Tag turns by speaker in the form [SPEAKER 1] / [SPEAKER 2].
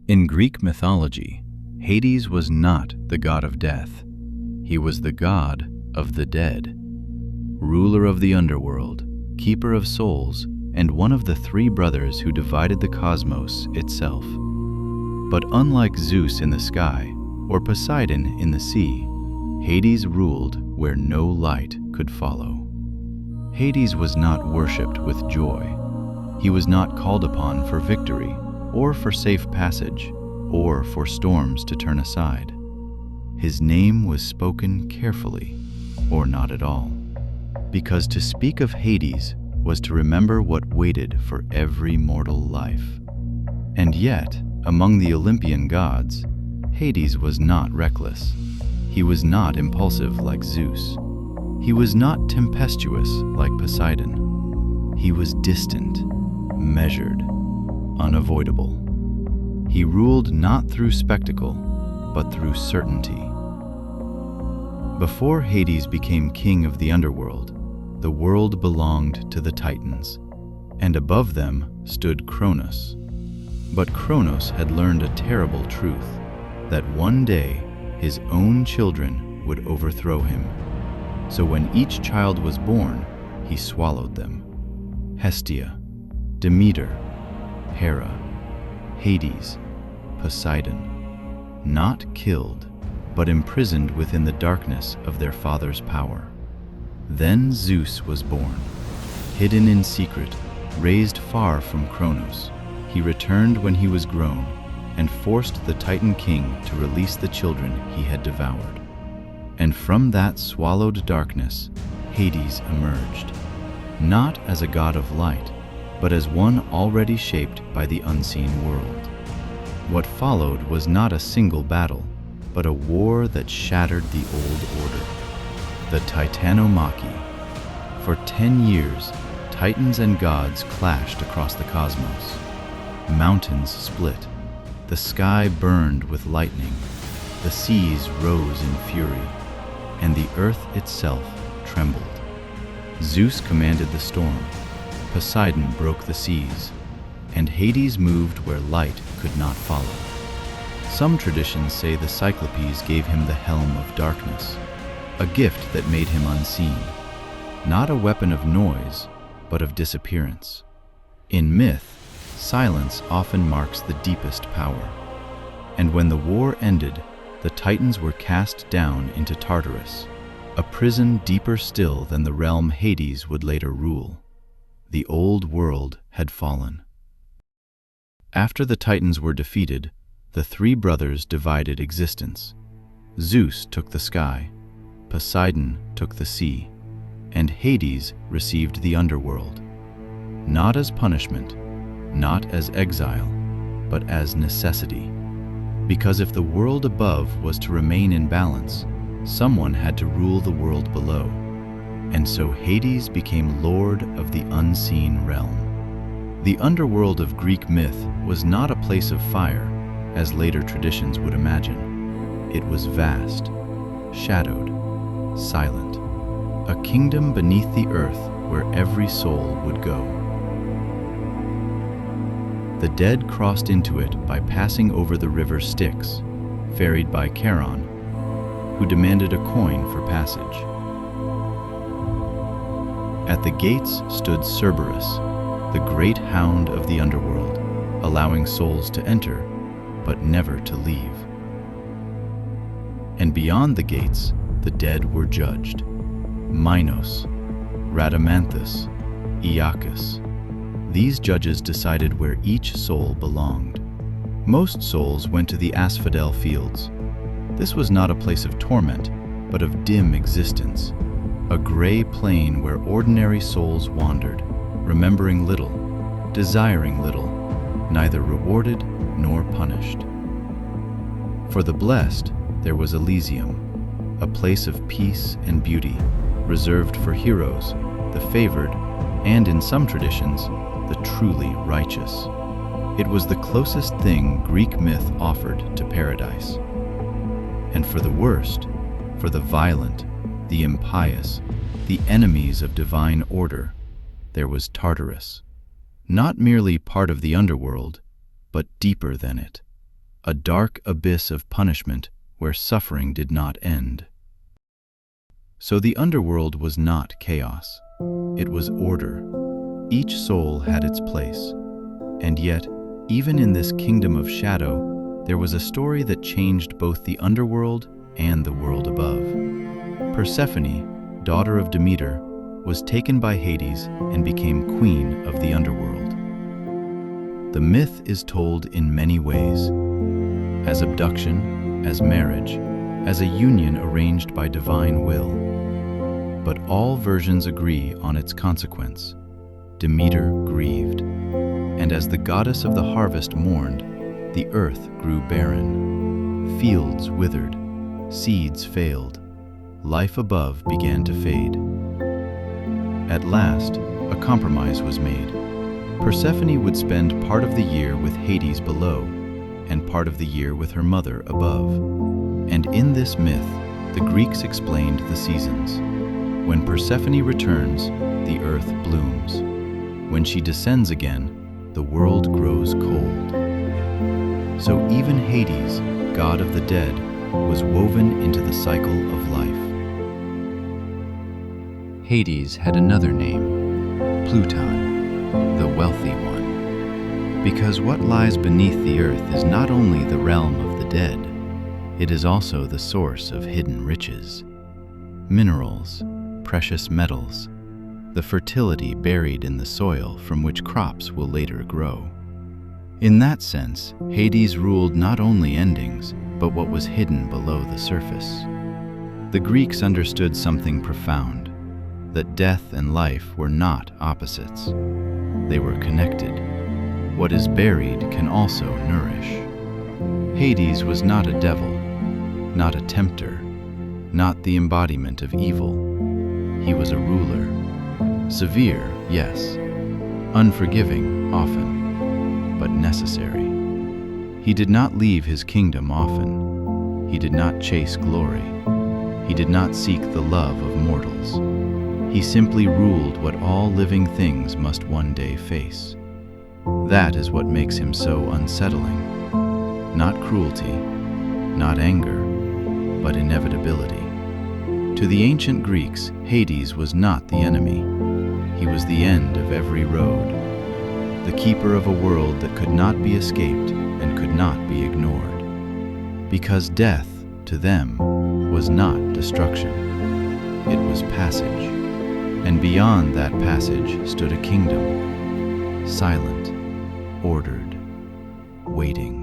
[SPEAKER 1] In Greek mythology, Hades was not the god of death. He was the god of the dead, ruler of the underworld, keeper of souls, and one of the three brothers who divided the cosmos itself. But unlike Zeus in the sky or Poseidon in the sea, Hades ruled where no light could follow. Hades was not worshipped with joy. He was not called upon for victory, or for safe passage, or for storms to turn aside. His name was spoken carefully, or not at all, because to speak of Hades was to remember what waited for every mortal life. And yet, among the Olympian gods, Hades was not reckless. He was not impulsive like Zeus. He was not tempestuous like Poseidon. He was distant, measured, unavoidable. He ruled not through spectacle, but through certainty. Before Hades became king of the underworld, the world belonged to the Titans, and above them stood Cronus. But Cronus had learned a terrible truth, that one day his own children would overthrow him. So when each child was born, he swallowed them. Hestia, Demeter, Hera, Hades, Poseidon, not killed, but imprisoned within the darkness of their father's power. Then Zeus was born, hidden in secret, raised far from Cronus. He returned when he was grown, and forced the Titan king to release the children he had devoured. And from that swallowed darkness, Hades emerged, not as a god of light, but as one already shaped by the unseen world. What followed was not a single battle, but a war that shattered the old order, the Titanomachy. For 10 years, titans and gods clashed across the cosmos. Mountains split, the sky burned with lightning, the seas rose in fury, and the earth itself trembled. Zeus commanded the storm, Poseidon broke the seas, and Hades moved where light could not follow. Some traditions say the Cyclopes gave him the helm of darkness, a gift that made him unseen, not a weapon of noise, but of disappearance. In myth, silence often marks the deepest power. And when the war ended, the Titans were cast down into Tartarus, a prison deeper still than the realm Hades would later rule. The old world had fallen. After the Titans were defeated, the three brothers divided existence. Zeus took the sky, Poseidon took the sea, and Hades received the underworld, not as punishment, not as exile, but as necessity. Because if the world above was to remain in balance, someone had to rule the world below, and so Hades became lord of the unseen realm. The underworld of Greek myth was not a place of fire, as later traditions would imagine. It was vast, shadowed, silent, a kingdom beneath the earth where every soul would go. The dead crossed into it by passing over the river Styx, ferried by Charon, who demanded a coin for passage. At the gates stood Cerberus, the great hound of the underworld, allowing souls to enter, but never to leave. And beyond the gates, the dead were judged. Minos, Rhadamanthus, Aeacus. These judges decided where each soul belonged. Most souls went to the Asphodel fields. This was not a place of torment, but of dim existence, a gray plain where ordinary souls wandered, remembering little, desiring little, neither rewarded nor punished. For the blessed, there was Elysium, a place of peace and beauty, reserved for heroes, the favored, and in some traditions, the truly righteous. It was the closest thing Greek myth offered to paradise. And for the worst, for the violent, the impious, the enemies of divine order, there was Tartarus, not merely part of the underworld, but deeper than it, a dark abyss of punishment where suffering did not end. So the underworld was not chaos. It was order. Each soul had its place. And yet, even in this kingdom of shadow, there was a story that changed both the underworld and the world above. Persephone, daughter of Demeter, was taken by Hades and became queen of the underworld. The myth is told in many ways: as abduction, as marriage, as a union arranged by divine will. But all versions agree on its consequence. Demeter grieved, and as the goddess of the harvest mourned, the earth grew barren. Fields withered, seeds failed, life above began to fade. At last, a compromise was made. Persephone would spend part of the year with Hades below, and part of the year with her mother above. And in this myth, the Greeks explained the seasons. When Persephone returns, the earth blooms. When she descends again, the world grows cold. So even Hades, god of the dead, was woven into the cycle of life. Hades had another name, Pluton, the wealthy one. Because what lies beneath the earth is not only the realm of the dead, it is also the source of hidden riches. Minerals, precious metals, the fertility buried in the soil from which crops will later grow. In that sense, Hades ruled not only endings, but what was hidden below the surface. The Greeks understood something profound, that death and life were not opposites. They were connected. What is buried can also nourish. Hades was not a devil, not a tempter, not the embodiment of evil. He was a ruler. Severe, yes. Unforgiving, often, but necessary. He did not leave his kingdom often. He did not chase glory. He did not seek the love of mortals. He simply ruled what all living things must one day face. That is what makes him so unsettling. Not cruelty, not anger, but inevitability. To the ancient Greeks, Hades was not the enemy. He was the end of every road, the keeper of a world that could not be escaped and could not be ignored. Because death, to them, was not destruction. It was passage. And beyond that passage stood a kingdom, silent, ordered, waiting.